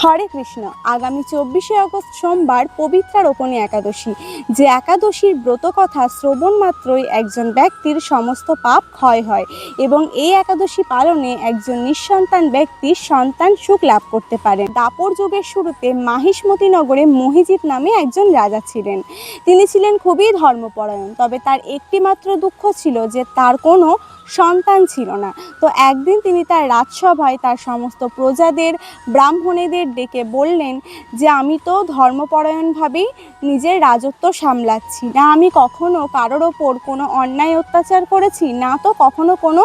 হরে কৃষ্ণ। আগামী 24শে আগস্ট সোমবার পবিত্রা রোপণী একাদশী। যে একাদশীর ব্রত কথা শ্রবণ মাত্রই একজন ব্যক্তির সমস্ত পাপ ক্ষয় হয় এবং এই একাদশী পালনে একজন নিঃসন্তান ব্যক্তি সন্তান সুখ লাভ করতে পারেন। দাপর যুগের শুরুতে মাহিষ্মতি নগরে মহিজিৎ নামে একজন রাজা ছিলেন। তিনি ছিলেন খুবই ধর্মপরায়ণ, তবে তার একটি মাত্র দুঃখ ছিল যে তার কোনো সন্তান ছিল না। তো একদিন তিনি তার রাজসভায় তার সমস্ত প্রজাদের, ব্রাহ্মণেদের ডেকে বললেন যে আমি তো ধর্মপরায়ণভাবেই নিজের রাজত্ব সামলাচ্ছি, না আমি কখনো কারোর ওপর কোনো অন্যায় অত্যাচার করেছি, না তো কখনো কোনো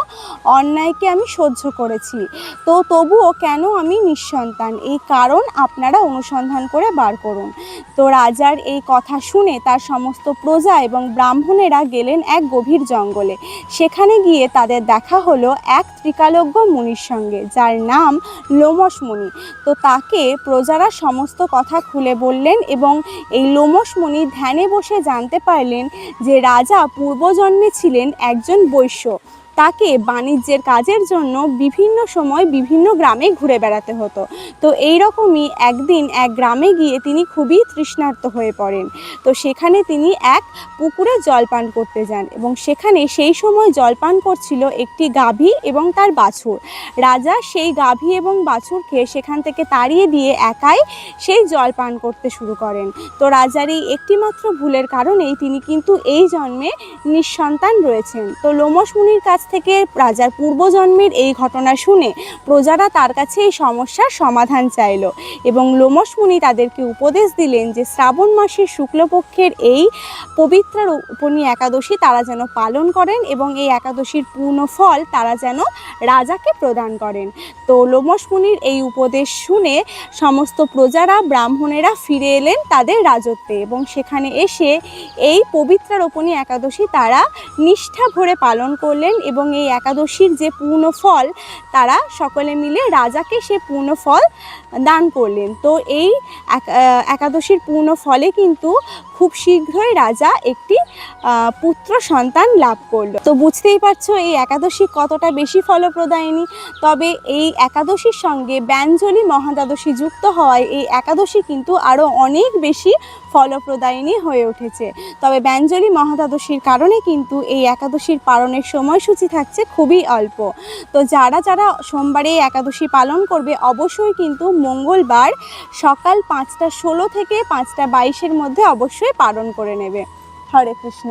অন্যায়কে আমি সহ্য করেছি, তো তবুও কেন আমি নিঃসন্তান, এই কারণ আপনারা অনুসন্ধান করে বার করুন। তো রাজার এই কথা শুনে তার সমস্ত প্রজা এবং ব্রাহ্মণেরা গেলেন এক গভীর জঙ্গলে। সেখানে গিয়ে তাদের দেখা হলো এক ত্রিকালজ্ঞ মুনির সঙ্গে, যার নাম লোমশ মুনি। তো তাকে প্রজারা সমস্ত কথা খুলে বললেন এবং এই লোমশ মুনি ধ্যানে বসে জানতে পারলেন যে রাজা পূর্বজন্মে ছিলেন একজন বৈশ্য। তাকে বাণিজ্যের কাজের জন্য বিভিন্ন সময় বিভিন্ন গ্রামে ঘুরে বেড়াতে হতো। তো এই রকমই একদিন এক গ্রামে গিয়ে তিনি খুবই তৃষ্ণার্ত হয়ে পড়েন। তো সেখানে তিনি এক পুকুরে জলপান করতে যান এবং সেখানে সেই সময় জলপান করছিল একটি গাভী এবং তার বাছুর। রাজা সেই গাভী এবং বাছুরকে সেখান থেকে তাড়িয়ে দিয়ে একাই সেই জল পান করতে শুরু করেন। তো রাজার এই একটিমাত্র ভুলের কারণেই তিনি কিন্তু এই জন্মে নিঃসন্তান রয়েছেন। তো লোমশ মুনির কাছ থেকে রাজার পূর্বজন্মের এই ঘটনা শুনে প্রজারা তার কাছে এই সমস্যার সমাধান চাইল এবং লোমশ মুনি তাদেরকে উপদেশ দিলেন যে শ্রাবণ মাসের শুক্লপক্ষের এই পবিত্র রোপণী একাদশী তারা যেন পালন করেন এবং এই একাদশীর পূর্ণ ফল তারা যেন রাজাকে প্রদান করেন। তো লোমশ মুনির এই উপদেশ শুনে সমস্ত প্রজারা, ব্রাহ্মণেরা ফিরে এলেন তাদের রাজত্বে এবং সেখানে এসে এই পবিত্র রোপণী একাদশী তারা নিষ্ঠা ভরে পালন করলেন এবং এই একাদশীর যে পূর্ণ ফল তারা সকলে মিলে রাজাকে সে পূর্ণ ফল দান করলেন। তো এই একাদশীর পূর্ণ ফলে কিন্তু খুব শীঘ্রই রাজা একটি পুত্র সন্তান লাভ করলো। তো বুঝতেই পারছো এই একাদশী কতটা বেশি ফলপ্রদায়িনী। তবে এই একাদশীর সঙ্গে ব্যঞ্জলি মহাদ্বাদশী যুক্ত হওয়ায় এই একাদশী কিন্তু আরও অনেক বেশি ফলপ্রদায়িনী হয়ে উঠেছে। তবে ব্যঞ্জলি মহাদ্বাদশীর কারণে কিন্তু এই একাদশীর পালনের সময়সূচি থাকছে খুবই অল্প। তো যারা যারা সোমবারে এই একাদশী পালন করবে অবশ্যই কিন্তু মঙ্গলবার সকাল 5টা 16 থেকে 5টা 22-এর মধ্যে অবশ্যই পালন করে নেবে। হরে কৃষ্ণ।